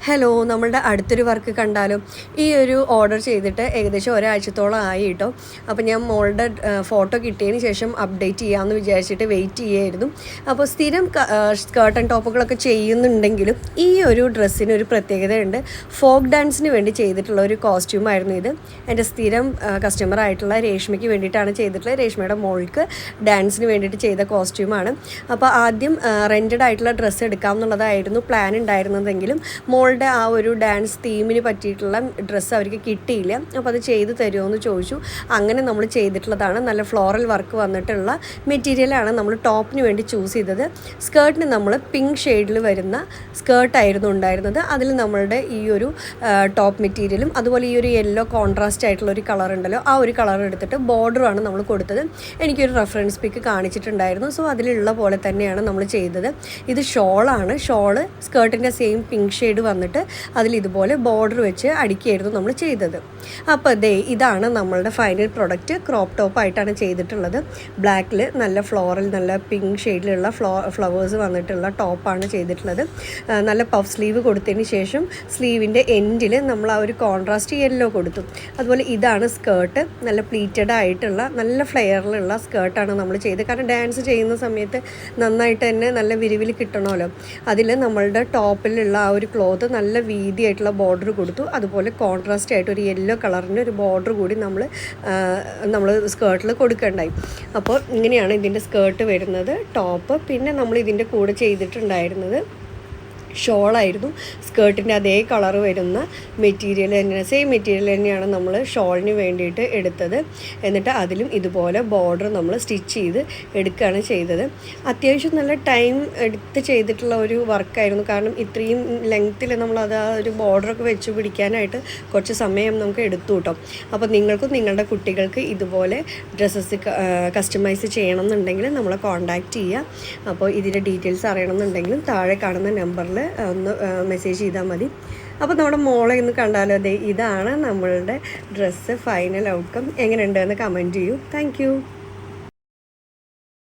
Hello, നമ്മളുടെ അടുത്തൊരു work കണ്ടാലും. ഈ ഒരു ഓർഡർ ചെയ്തിട്ട് ഏകദേശം ഒരാഴ്ചത്തോളം ആയി കേട്ടോ. അപ്പോൾ ഞാൻ മോളുടെ ഫോട്ടോ കിട്ടിയതിന് ശേഷം അപ്ഡേറ്റ് ചെയ്യാമെന്ന് വിചാരിച്ചിട്ട് വെയിറ്റ് ചെയ്യായിരുന്നു. അപ്പോൾ സ്ഥിരം സ്കേർട്ട് ആൻഡ് ടോപ്പുകളൊക്കെ ചെയ്യുന്നുണ്ടെങ്കിലും ഈ ഒരു ഡ്രസ്സിന് ഒരു പ്രത്യേകതയുണ്ട്. ഫോക്ക് ഡാൻസിന് വേണ്ടി ചെയ്തിട്ടുള്ള ഒരു കോസ്റ്റ്യൂമായിരുന്നു ഇത്. എൻ്റെ സ്ഥിരം കസ്റ്റമർ ആയിട്ടുള്ള രേഷ്മയ്ക്ക് വേണ്ടിയിട്ടാണ് ചെയ്തിട്ടുള്ളത്. രേഷ്മയുടെ മോൾക്ക് ഡാൻസിന് വേണ്ടിയിട്ട് ചെയ്ത കോസ്റ്റ്യൂമാണ്. അപ്പോൾ ആദ്യം റെൻറ്റഡ് ആയിട്ടുള്ള ഡ്രസ്സ് എടുക്കാം എന്നുള്ളതായിരുന്നു പ്ലാൻ ഉണ്ടായിരുന്നതെങ്കിലും മോളുടെ ആ ഒരു ഡാൻസ് തീമിന് പറ്റിയിട്ടുള്ള ഡ്രസ്സ് അവർക്ക് കിട്ടിയില്ല. അപ്പോൾ അത് ചെയ്ത് തരുമോ എന്ന് ചോദിച്ചു. അങ്ങനെ നമ്മൾ ചെയ്തിട്ടുള്ളതാണ്. നല്ല ഫ്ലോറൽ വർക്ക് വന്നിട്ടുള്ള മെറ്റീരിയലാണ് നമ്മൾ ടോപ്പിന് വേണ്ടി ചൂസ് ചെയ്തത്. സ്കേർട്ടിന് നമ്മൾ പിങ്ക് ഷെയ്ഡിൽ വരുന്ന സ്കേർട്ടായിരുന്നു ഉണ്ടായിരുന്നത്. അതിൽ നമ്മളുടെ ഈ ഒരു ടോപ്പ് മെറ്റീരിയലും അതുപോലെ ഈ ഒരു യെല്ലോ കോൺട്രാസ്റ്റ് ആയിട്ടുള്ള ഒരു കളർ ഉണ്ടല്ലോ, ആ ഒരു കളർ എടുത്തിട്ട് ബോർഡറുമാണ് നമ്മൾ കൊടുത്തത്. എനിക്കൊരു റെഫറൻസ് പിക്ക് കാണിച്ചിട്ടുണ്ടായിരുന്നു. സോ അതിലുള്ള പോലെ തന്നെയാണ് നമ്മൾ ചെയ്തത്. ഇത് ഷോളാണ്. ഷോള് സ്കേർട്ടിൻ്റെ സെയിം പിങ്ക് ഷെയ്ഡ് വന്നിട്ട് അതിൽ ഇതുപോലെ ബോർഡർ വെച്ച് അടിക്കുകയായിരുന്നു നമ്മൾ ചെയ്തത്. അപ്പോൾ ഇതാണ് നമ്മളുടെ ഫൈനൽ പ്രൊഡക്റ്റ്. ക്രോപ്പ് ടോപ്പായിട്ടാണ് ചെയ്തിട്ടുള്ളത്. ബ്ലാക്കിൽ നല്ല ഫ്ലോറൽ, നല്ല പിങ്ക് ഷെയ്ഡിലുള്ള ഫ്ലവേഴ്സ് വന്നിട്ടുള്ള ടോപ്പാണ് ചെയ്തിട്ടുള്ളത്. നല്ല പഫ് സ്ലീവ് കൊടുത്തതിന് ശേഷം സ്ലീവിൻ്റെ എൻഡിൽ നമ്മൾ ആ ഒരു കോൺട്രാസ്റ്റ് യെല്ലോ കൊടുത്തു. അതുപോലെ ഇതാണ് സ്കേർട്ട്. നല്ല പ്ലീറ്റഡ് ആയിട്ടുള്ള നല്ല ഫ്ലെയറിലുള്ള സ്കേർട്ടാണ് നമ്മൾ ചെയ്തത്. കാരണം ഡാൻസ് ചെയ്യുന്ന സമയത്ത് നന്നായിട്ട് തന്നെ നല്ല വിരിവിൽ കിട്ടണമല്ലോ. അതിൽ നമ്മളുടെ ടോപ്പിലുള്ള ആ ഒരു ക്ലോത്ത് നല്ല വീതിയായിട്ടുള്ള ബോർഡർ കൊടുത്തു. അതുപോലെ കോൺട്രാസ്റ്റ് ആയിട്ട് ഒരു യെല്ലോ കളറിൻ്റെ ഒരു ബോർഡർ കൂടി നമ്മൾ സ്കേർട്ടിൽ കൊടുക്കണ്ടായി. അപ്പോൾ ഇങ്ങനെയാണ് ഇതിൻ്റെ സ്കേർട്ട് വരുന്നത്, ടോപ്പ്. പിന്നെ നമ്മൾ ഇതിൻ്റെ കൂടെ ചെയ്തിട്ടുണ്ടായിരുന്നത് ഷോളായിരുന്നു. സ്കേർട്ടിൻ്റെ അതേ കളർ വരുന്ന മെറ്റീരിയൽ തന്നെയാണ്, സെയിം മെറ്റീരിയൽ തന്നെയാണ് നമ്മൾ ഷോളിന് വേണ്ടിയിട്ട് എടുത്തത്. എന്നിട്ട് അതിലും ഇതുപോലെ ബോർഡർ നമ്മൾ സ്റ്റിച്ച് ചെയ്ത് എടുക്കുകയാണ് ചെയ്തത്. അത്യാവശ്യം നല്ല ടൈം എടുത്ത് ചെയ്തിട്ടുള്ള ഒരു വർക്കായിരുന്നു. കാരണം ഇത്രയും ലെങ്ത്തിൽ നമ്മളത് ആ ഒരു ബോർഡറൊക്കെ വെച്ച് പിടിക്കാനായിട്ട് കുറച്ച് സമയം നമുക്ക് എടുത്തു കേട്ടോ. അപ്പോൾ നിങ്ങൾക്കും നിങ്ങളുടെ കുട്ടികൾക്ക് ഇതുപോലെ ഡ്രസ്സസ് കസ്റ്റമൈസ് ചെയ്യണമെന്നുണ്ടെങ്കിൽ നമ്മളെ കോൺടാക്റ്റ് ചെയ്യുക. അപ്പോൾ ഇതിൻ്റെ ഡീറ്റെയിൽസ് അറിയണമെന്നുണ്ടെങ്കിലും താഴെ കാണുന്ന നമ്പറിൽ ഒന്ന് മെസ്സേജ് ചെയ്താൽ മതി. അപ്പോൾ നമ്മുടെ മോളെ ഇന്ന് കണ്ടാലോ. ഇതാണ് നമ്മളുടെ ഡ്രസ്സ് ഫൈനൽ ഔട്ട്കം. എങ്ങനെയുണ്ടെന്ന് കമൻറ്റ് ചെയ്യൂ. താങ്ക്